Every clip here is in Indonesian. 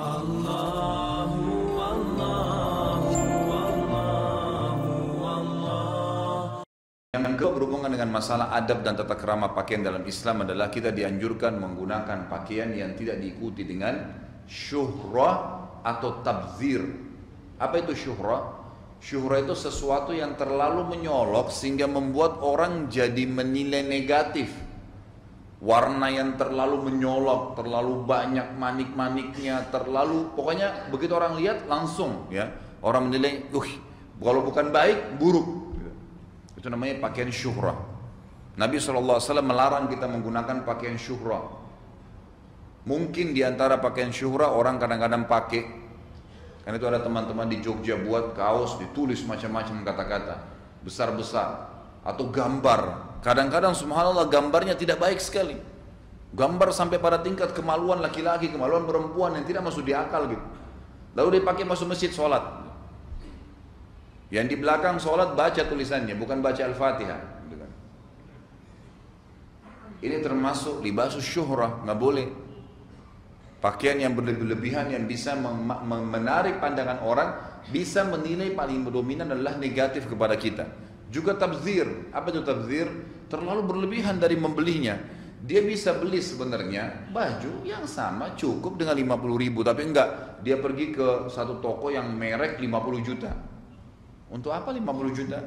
Allahu Allahu Allahu Allah. Yang kedua berhubungan dengan masalah adab dan tata krama pakaian dalam Islam adalah kita dianjurkan menggunakan pakaian yang tidak diikuti dengan syuhrah atau tabzir. Apa itu syuhrah? Syuhrah itu sesuatu yang terlalu menyolok sehingga membuat orang jadi menilai negatif. Warna yang terlalu menyolok, terlalu banyak manik-maniknya, pokoknya begitu orang lihat langsung ya orang menilai, kalau bukan baik buruk. Itu namanya pakaian syuhrah. Nabi SAW melarang kita menggunakan pakaian syuhrah. Mungkin diantara pakaian syuhrah orang kadang-kadang pakai, karena itu ada teman-teman di Jogja buat kaos ditulis macam-macam kata-kata besar-besar atau gambar. Kadang-kadang subhanallah gambarnya tidak baik sekali. Gambar sampai pada tingkat kemaluan laki-laki, kemaluan perempuan yang tidak masuk di akal gitu. Lalu dipakai masuk masjid sholat. Yang di belakang sholat baca tulisannya, bukan baca Al-Fatihah. Ini termasuk libasus syuhrah, nggak boleh. Pakaian yang berlebihan yang bisa menarik pandangan orang, bisa menilai paling dominan adalah negatif kepada kita. Juga tabzir. Apa itu tabzir? Terlalu berlebihan dari membelinya. Dia bisa beli sebenarnya baju yang sama cukup dengan 50.000, tapi enggak. Dia pergi ke satu toko yang merek 50 juta. Untuk apa 50 juta?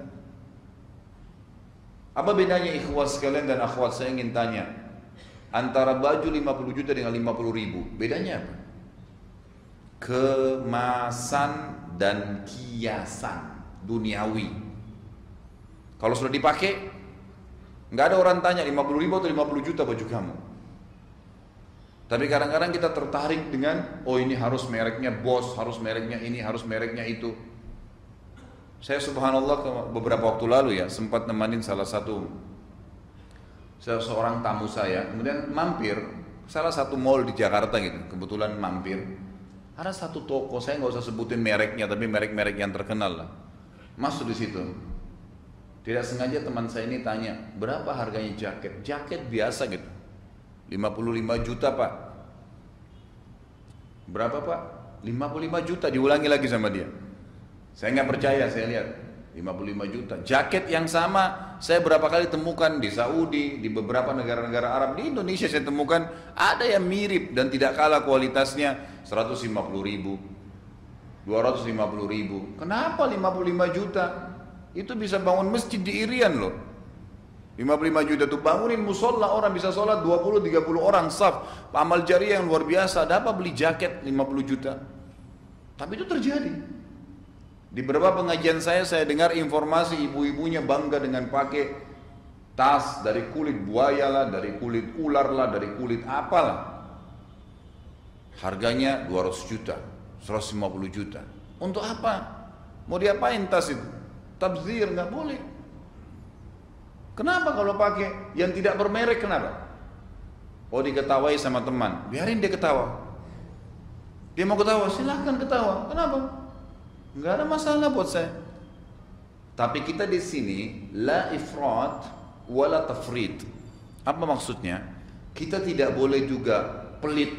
Apa bedanya ikhwat sekalian dan akhwat, saya ingin tanya. Antara baju 50 juta dengan 50.000, bedanya apa? Kemasan dan kiasan duniawi. Kalau sudah dipakai, nggak ada orang tanya 50.000 atau 50 juta baju kamu. Tapi kadang-kadang kita tertarik dengan, oh ini harus mereknya Boss, harus mereknya ini, harus mereknya itu. Saya subhanallah beberapa waktu lalu ya sempat nemanin salah satu seorang tamu saya, kemudian mampir salah satu mall di Jakarta gitu, kebetulan mampir. Ada satu toko, saya nggak usah sebutin mereknya, tapi merek-merek yang terkenal lah. Masuk di situ. Tidak sengaja teman saya ini tanya, berapa harganya jaket? Jaket biasa gitu. 55 juta pak. Berapa pak? 55 juta, diulangi lagi sama dia. Saya nggak percaya, saya lihat 55 juta. Jaket yang sama saya berapa kali temukan di Saudi, di beberapa negara-negara Arab, di Indonesia saya temukan ada yang mirip dan tidak kalah kualitasnya 150.000, 250.000. Kenapa 55 juta? Itu bisa bangun masjid di Irian loh. 55 juta itu bangunin musola, orang bisa sholat 20-30 orang saf. Amal jariah yang luar biasa. Ada apa beli jaket 50 juta? Tapi itu terjadi. Di beberapa pengajian saya dengar informasi ibu-ibunya bangga dengan pakai tas dari kulit buaya lah, dari kulit ular lah, dari kulit apalah. Harganya 200 juta, 150 juta. Untuk apa? Mau diapain tas itu? Tabzir, nggak boleh. Kenapa kalau pakai yang tidak bermerek, kenapa? Oh diketawai sama teman, biarin dia ketawa. Dia mau ketawa, silahkan ketawa. Kenapa? Nggak ada masalah buat saya. Tapi kita di sini la ifrat wala tafrit. Apa maksudnya? Kita tidak boleh juga pelit,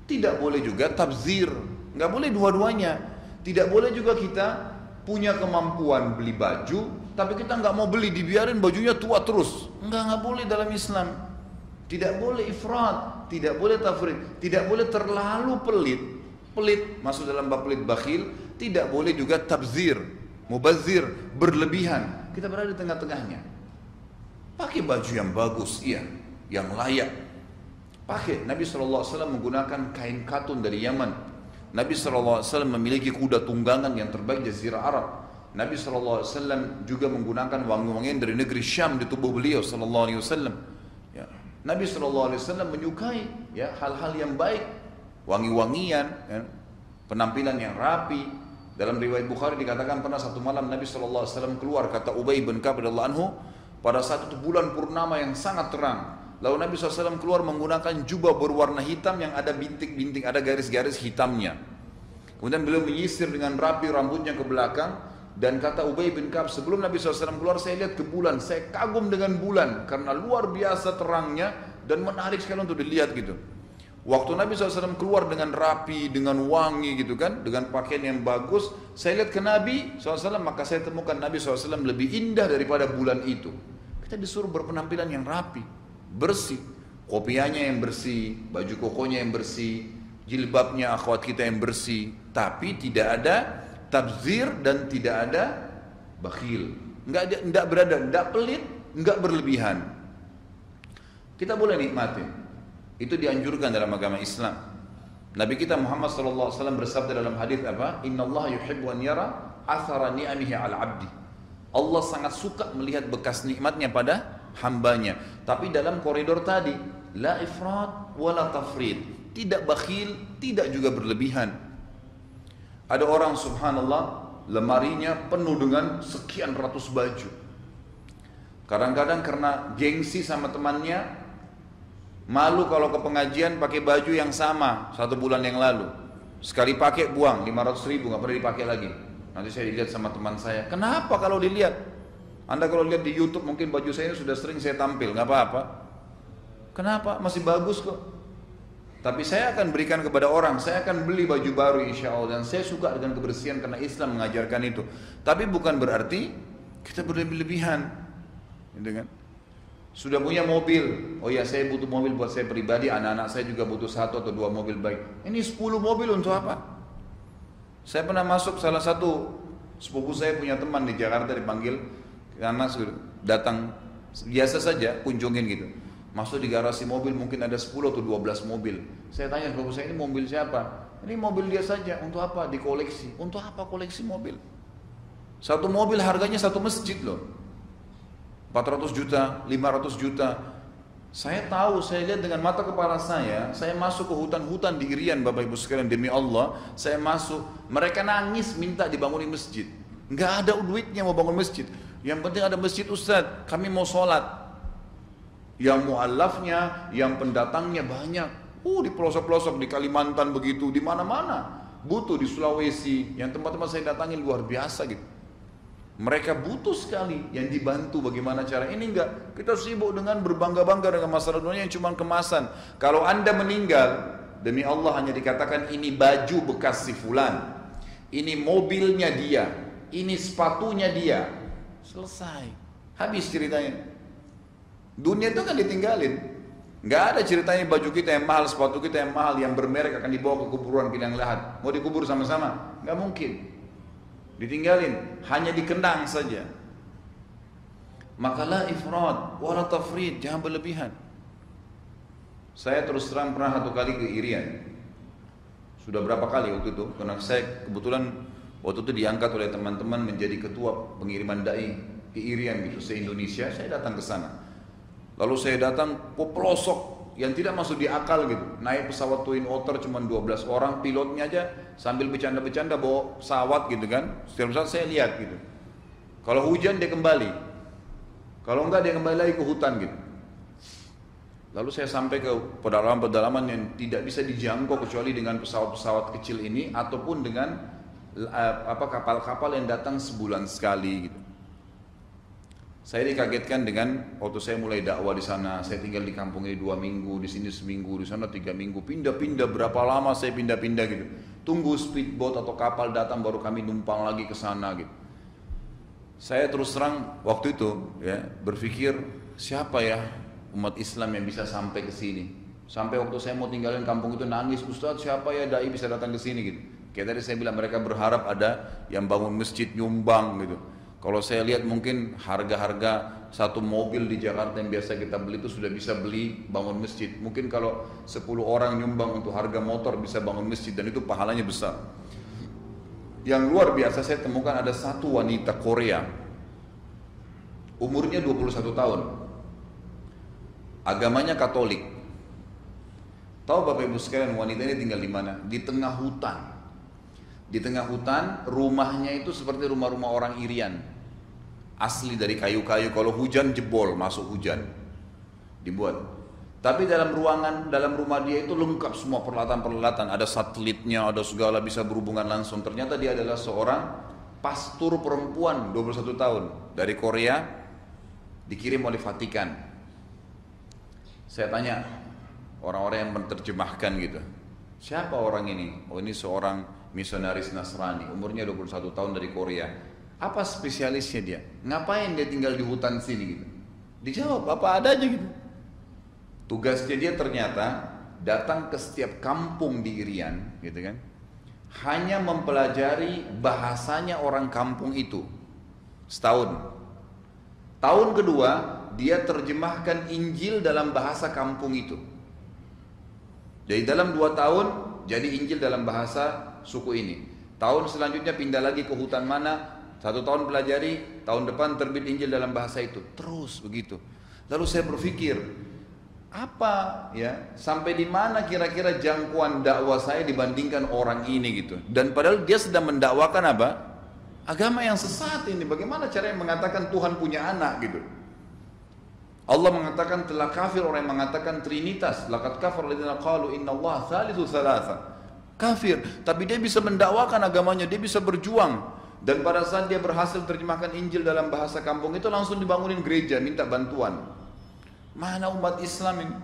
tidak boleh juga tabzir, nggak boleh dua-duanya. Tidak boleh juga kita punya kemampuan beli baju, tapi kita nggak mau beli, dibiarin bajunya tua terus. Nggak boleh dalam Islam. Tidak boleh ifrat, tidak boleh tafrid, tidak boleh terlalu pelit masuk dalam bab pelit bakhil, tidak boleh juga tabzir, mubazir, berlebihan. Kita berada di tengah-tengahnya. Pakai baju yang bagus, iya, yang layak. Pakai. Nabi SAW menggunakan kain katun dari Yaman. Nabi SAW memiliki kuda tunggangan yang terbaik di Jazirah Arab. Nabi SAW juga menggunakan wangi-wangian dari negeri Syam di tubuh beliau SAW. Ya. Nabi SAW menyukai ya, hal-hal yang baik, wangi-wangian, ya, penampilan yang rapi. Dalam riwayat Bukhari dikatakan pernah satu malam Nabi SAW keluar, kata Ubay bin Ka'ab radhiyallahu anhu, pada saat itu bulan purnama yang sangat terang. Lalu Nabi SAW keluar menggunakan jubah berwarna hitam yang ada bintik-bintik, ada garis-garis hitamnya. Kemudian beliau menyisir dengan rapi rambutnya ke belakang. Dan kata Ubay bin Ka'ab, sebelum Nabi SAW keluar saya lihat ke bulan, saya kagum dengan bulan karena luar biasa terangnya dan menarik sekali untuk dilihat gitu. Waktu Nabi SAW keluar dengan rapi, dengan wangi gitu kan, dengan pakaian yang bagus, saya lihat ke Nabi SAW, maka saya temukan Nabi SAW lebih indah daripada bulan itu. Kita disuruh berpenampilan yang rapi, bersih, kopiahnya yang bersih, baju kokonya yang bersih, jilbabnya akhwat kita yang bersih, tapi tidak ada tabzir dan tidak ada bakhil, enggak berada, enggak pelit, enggak berlebihan. Kita boleh nikmati. Itu dianjurkan dalam agama Islam. Nabi kita Muhammad SAW bersabda dalam hadis apa? Inna Allah yuhibbu an yara athara ni'amihi ala abdi. Allah sangat suka melihat bekas nikmatnya pada hambanya. Tapi dalam koridor tadi, la ifrat wa la tafrid. Tidak bakhil, tidak juga berlebihan. Ada orang subhanallah, lemarinya penuh dengan sekian ratus baju. Kadang-kadang karena gengsi sama temannya, malu kalau ke pengajian pakai baju yang sama 1 bulan yang lalu. Sekali pakai buang 500 ribu, nggak pernah dipakai lagi. Nanti saya dilihat sama teman saya. Kenapa kalau dilihat? Anda kalau lihat di YouTube mungkin baju saya ini sudah sering saya tampil, nggak apa-apa. Kenapa? Masih bagus kok. Tapi saya akan berikan kepada orang. Saya akan beli baju baru insya Allah. Dan saya suka dengan kebersihan karena Islam mengajarkan itu. Tapi bukan berarti kita berlebihan, gitu kan? Sudah punya mobil, oh ya saya butuh mobil buat saya pribadi, anak-anak saya juga butuh 1 atau 2 mobil baik. Ini 10 mobil untuk apa? Saya pernah masuk salah satu sepupu saya punya teman di Jakarta, dipanggil karena datang biasa saja kunjungin gitu. Masuk di garasi mobil mungkin ada 10 atau 12 mobil. Saya tanya sepupu saya, ini mobil siapa? Ini mobil dia saja, untuk apa? Dikoleksi. Untuk apa koleksi mobil? Satu mobil harganya 1 masjid loh. 400 juta, 500 juta. Saya tahu, saya lihat dengan mata kepala saya masuk ke hutan-hutan di Irian Bapak Ibu sekalian, demi Allah, saya masuk, mereka nangis minta dibangunin masjid. Nggak ada duitnya mau bangun masjid. Yang penting ada masjid Ustaz, kami mau sholat. Yang mu'allafnya, yang pendatangnya banyak. Di pelosok-pelosok, di Kalimantan begitu, di mana-mana. Butuh di Sulawesi, yang tempat-tempat saya datangin luar biasa gitu. Mereka butuh sekali yang dibantu bagaimana cara ini. Enggak, kita sibuk dengan berbangga-bangga dengan masalah dunia yang cuma kemasan. Kalau Anda meninggal, demi Allah hanya dikatakan ini baju bekas si fulan, ini mobilnya dia, ini sepatunya dia, selesai, habis ceritanya. Dunia itu kan ditinggalin. Enggak ada ceritanya baju kita yang mahal, sepatu kita yang mahal, yang bermerek akan dibawa ke kuburan Pinang Lahat. Mau dikubur sama-sama? Enggak mungkin. Ditinggalin, hanya dikenang saja. Maka la ifrat wala tafrid, jangan berlebihan. Saya terus terang pernah 1 kali ke Irian. Sudah berapa kali waktu itu? Karena saya kebetulan waktu itu diangkat oleh teman-teman menjadi ketua pengiriman dai ke Irian gitu, se-Indonesia. Saya datang ke sana. Lalu saya datang ke pelosok yang tidak masuk di akal gitu. Naik pesawat Twin Otter cuma 12 orang, pilotnya aja sambil bercanda-bercanda bawa pesawat gitu kan. Setiap saat saya lihat gitu. Kalau hujan dia kembali. Kalau enggak dia kembali lagi ke hutan gitu. Lalu saya sampai ke pedalaman-pedalaman yang tidak bisa dijangkau kecuali dengan pesawat-pesawat kecil ini ataupun dengan kapal-kapal yang datang sebulan sekali gitu. Saya dikagetkan dengan waktu saya mulai dakwah di sana. Saya tinggal di kampung ini 2 minggu, di sini seminggu, di sana 3 minggu, pindah-pindah. Berapa lama saya pindah-pindah gitu. Tunggu speedboat atau kapal datang baru kami numpang lagi ke sana gitu. Saya terus terang waktu itu ya berpikir siapa ya umat Islam yang bisa sampai ke sini. Sampai waktu saya mau tinggalin kampung itu nangis, Ustaz siapa ya dai bisa datang ke sini gitu. Kayak tadi saya bilang mereka berharap ada yang bangun masjid nyumbang gitu. Kalau saya lihat mungkin harga-harga 1 mobil di Jakarta yang biasa kita beli itu sudah bisa beli bangun masjid. Mungkin kalau 10 orang nyumbang untuk harga motor bisa bangun masjid dan itu pahalanya besar. Yang luar biasa saya temukan ada 1 wanita Korea. Umurnya 21 tahun. Agamanya Katolik. Tahu Bapak Ibu sekalian wanita ini tinggal di mana? Di tengah hutan. Di tengah hutan, rumahnya itu seperti rumah-rumah orang Irian. Asli dari kayu-kayu, kalau hujan jebol, masuk hujan. Dibuat. Tapi dalam ruangan, dalam rumah dia itu lengkap semua peralatan-peralatan. Ada satelitnya, ada segala bisa berhubungan langsung. Ternyata dia adalah seorang pastor perempuan 21 tahun. Dari Korea, dikirim oleh Vatikan. Saya tanya, orang-orang yang menerjemahkan gitu. Siapa orang ini? Oh, ini seorang misionaris Nasrani, umurnya 21 tahun dari Korea. Apa spesialisnya dia? Ngapain dia tinggal di hutan sini gitu? Dijawab, apa ada aja gitu. Tugasnya dia ternyata datang ke setiap kampung di Irian, gitu kan? Hanya mempelajari bahasanya orang kampung itu setahun. Tahun kedua, dia terjemahkan Injil dalam bahasa kampung itu. Jadi dalam 2 tahun, jadi Injil dalam bahasa suku ini. Tahun selanjutnya pindah lagi ke hutan mana, 1 tahun pelajari, tahun depan terbit Injil dalam bahasa itu. Terus begitu. Lalu saya berpikir, apa ya, sampai di mana kira-kira jangkauan dakwah saya dibandingkan orang ini gitu. Dan padahal dia sedang mendakwakan apa? Agama yang sesat ini. Bagaimana caranya mengatakan Tuhan punya anak gitu. Allah mengatakan telah kafir orang yang mengatakan Trinitas. Laqad kafar alladziina qalu innallaha tsalitsu tsalatsa. Kafir, tapi dia bisa mendakwakan agamanya, dia bisa berjuang. Dan pada saat dia berhasil terjemahkan Injil dalam bahasa kampung itu, langsung dibangunin gereja, minta bantuan. Mana umat Islam ini?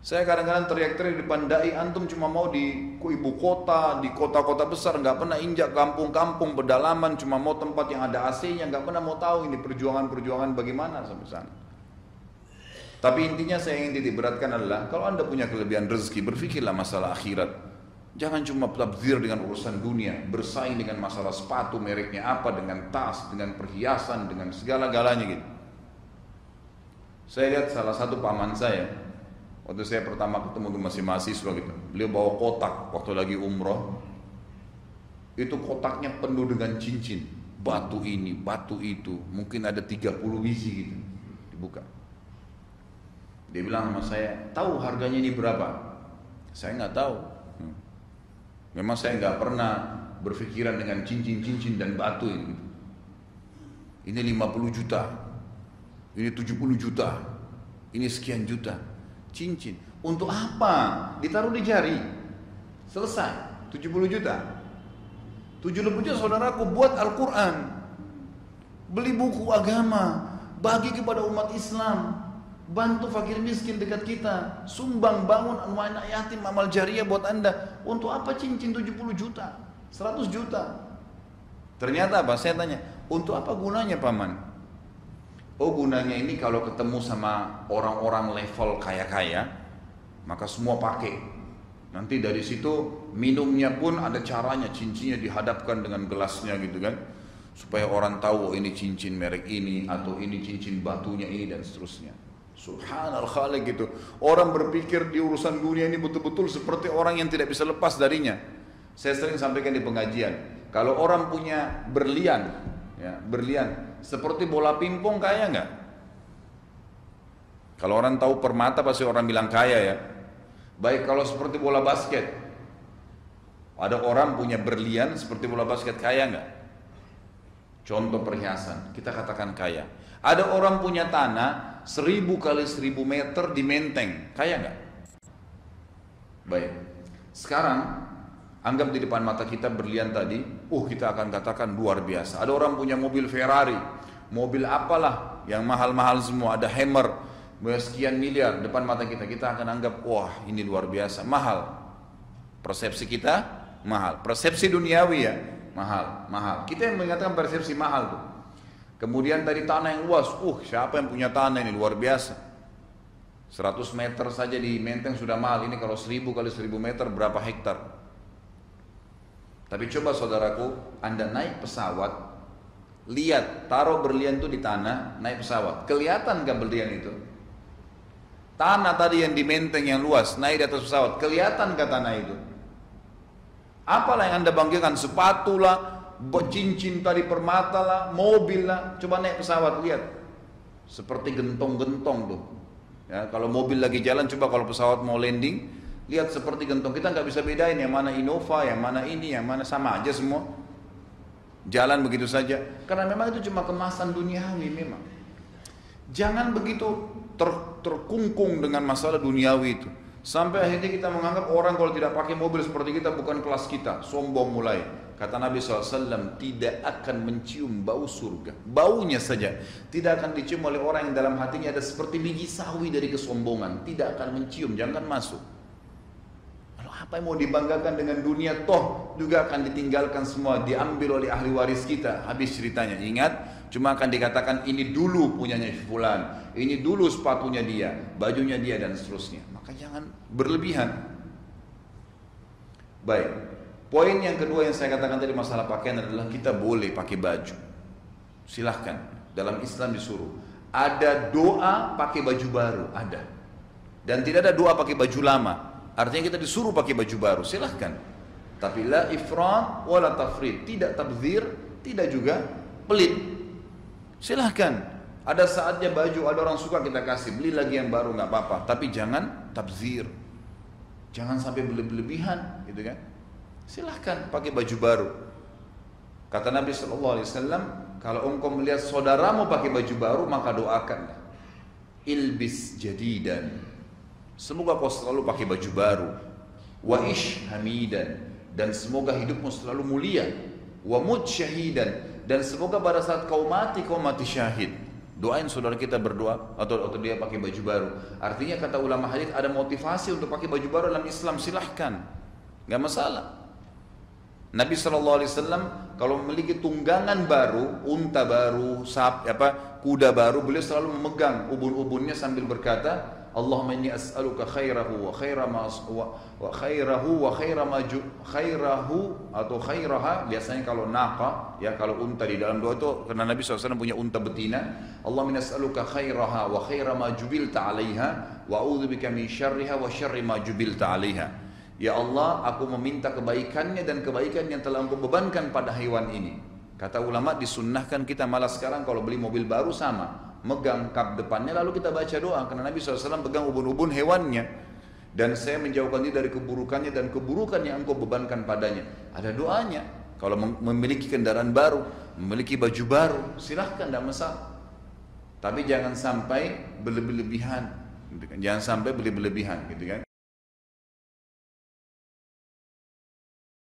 Saya kadang-kadang teriak-teriak di depan dai, antum cuma mau di ibu kota, di kota-kota besar, nggak pernah injak kampung-kampung pedalaman, cuma mau tempat yang ada AC-nya, nggak pernah mau tahu ini perjuangan-perjuangan bagaimana sampai sana. Tapi intinya saya ingin titik beratkan adalah, kalau anda punya kelebihan rezeki, berfikirlah masalah akhirat. Jangan cuma tabdzir dengan urusan dunia, bersaing dengan masalah sepatu mereknya apa, dengan tas, dengan perhiasan, dengan segala-galanya gitu. Saya lihat salah satu paman saya, waktu saya pertama ketemu masih mahasiswa gitu, beliau bawa kotak waktu lagi umroh. Itu kotaknya penuh dengan cincin, batu ini, batu itu, mungkin ada 30 biji gitu, dibuka. Dia bilang sama saya, tahu harganya ini berapa? Saya nggak tahu. Memang saya nggak pernah berpikiran dengan cincin-cincin dan batu ini. Ini 50 juta, ini 70 juta, ini sekian juta. Cincin, untuk apa? Ditaruh di jari, selesai. 70 juta. 70 juta saudaraku buat Al-Quran, beli buku agama, bagi kepada umat Islam, bantu fakir miskin dekat kita, sumbang bangun anak yatim, amal jariah buat anda. Untuk apa cincin 70 juta, 100 juta? Ternyata apa? Saya tanya, untuk apa gunanya paman? Oh, gunanya ini kalau ketemu sama orang-orang level kaya-kaya, maka semua pakai. Nanti dari situ minumnya pun ada caranya, cincinnya dihadapkan dengan gelasnya gitu kan, supaya orang tahu oh, ini cincin merek ini, atau ini cincin batunya ini, dan seterusnya. Subhanal Khaliq gitu. Orang berpikir di urusan dunia ini betul-betul seperti orang yang tidak bisa lepas darinya. Saya sering sampaikan di pengajian, kalau orang punya berlian, ya, berlian seperti bola pingpong, kaya nggak? Kalau orang tahu permata pasti orang bilang kaya ya. Baik kalau seperti bola basket, ada orang punya berlian seperti bola basket, kaya nggak? Contoh perhiasan, kita katakan kaya. Ada orang punya tanah 1000 kali 1000 meter di Menteng, kaya nggak? Baik, sekarang anggap di depan mata kita berlian tadi, kita akan katakan luar biasa. Ada orang punya mobil Ferrari, mobil apalah yang mahal-mahal semua, ada Hammer, sekian miliar depan mata kita, kita akan anggap wah ini luar biasa, mahal. Persepsi kita mahal, persepsi duniawi ya mahal, mahal. Kita yang mengatakan persepsi mahal tuh. Kemudian tadi tanah yang luas, siapa yang punya tanah ini luar biasa. 100 meter saja di Menteng sudah mahal, ini kalau 1000 kali 1000 meter berapa hektar? Tapi coba saudaraku, anda naik pesawat, lihat, taruh berlian itu di tanah, naik pesawat, kelihatan gak berlian itu? Tanah tadi yang di Menteng yang luas, naik di atas pesawat, kelihatan gak tanah itu? Apalah yang anda banggakan? Sepatu lah, cincin tadi permata lah, mobil lah. Coba naik pesawat, lihat, seperti gentong-gentong tuh. Ya, kalau mobil lagi jalan, coba kalau pesawat mau landing, lihat seperti gentong. Kita nggak bisa bedain yang mana Innova, yang mana ini, yang mana, sama aja semua. Jalan begitu saja. Karena memang itu cuma kemasan duniawi memang. Jangan begitu terkungkung dengan masalah duniawi itu. Sampai akhirnya kita menganggap orang kalau tidak pakai mobil seperti kita bukan kelas kita, sombong mulai. Kata Nabi SAW, tidak akan mencium bau surga. Baunya saja tidak akan dicium oleh orang yang dalam hatinya ada seperti biji sawi dari kesombongan. Tidak akan mencium, jangan masuk. Lalu apa yang mau dibanggakan dengan dunia, toh juga akan ditinggalkan semua, diambil oleh ahli waris kita. Habis ceritanya, ingat, cuma akan dikatakan ini dulu punyanya fulan, ini dulu sepatunya dia, bajunya dia, dan seterusnya. Maka jangan berlebihan. Baik, poin yang kedua yang saya katakan tadi masalah pakaian adalah kita boleh pakai baju. Silahkan, dalam Islam disuruh. Ada doa pakai baju baru, ada. Dan tidak ada doa pakai baju lama. Artinya kita disuruh pakai baju baru, silahkan. Tapi la ifrat wala tafrid, tidak tabdzir, tidak juga pelit. Silahkan, ada saatnya baju, ada orang suka kita kasih, beli lagi yang baru nggak apa-apa, tapi jangan tabzir, jangan sampai berlebihan, gitu kan? Silahkan pakai baju baru. Kata Nabi SAW, kalau engkau melihat saudaramu pakai baju baru, maka doakanlah. Ilbis jadidan, semoga kau selalu pakai baju baru. Wa ish hamidan, dan semoga hidupmu selalu mulia. Wa mut syahidan, dan semoga pada saat kau mati syahid. Doain saudara kita berdoa atau dia pakai baju baru. Artinya kata ulama hadis ada motivasi untuk pakai baju baru dalam Islam, silahkan, nggak masalah. Nabi SAW kalau memiliki tunggangan baru, unta baru, kuda baru, beliau selalu memegang ubun-ubunnya sambil berkata, Allahumma inni as'aluka khairahu wa khairahu atau khairaha. Biasanya kalau naqa, ya kalau unta di dalam doa itu, karena Nabi SAW punya unta betina. Allahumma inni as'aluka khairaha wa khaira ma jubilta 'alaiha wa a'udzubika min syarriha wa syarri ma jubilta 'alaiha. Ya Allah, aku meminta kebaikannya dan kebaikan yang telah engkau bebankan pada hewan ini. Kata ulama, disunnahkan kita malah sekarang kalau beli mobil baru sama, megang kap depannya lalu kita baca doa, karena Nabi SAW pegang ubun-ubun hewannya. Dan saya menjauhkan dia dari keburukannya dan keburukan yang engkau bebankan padanya. Ada doanya. Kalau memiliki kendaraan baru, memiliki baju baru, silahkan, tidak masalah. Tapi jangan sampai berlebihan, jangan sampai berlebihan, gitu kan?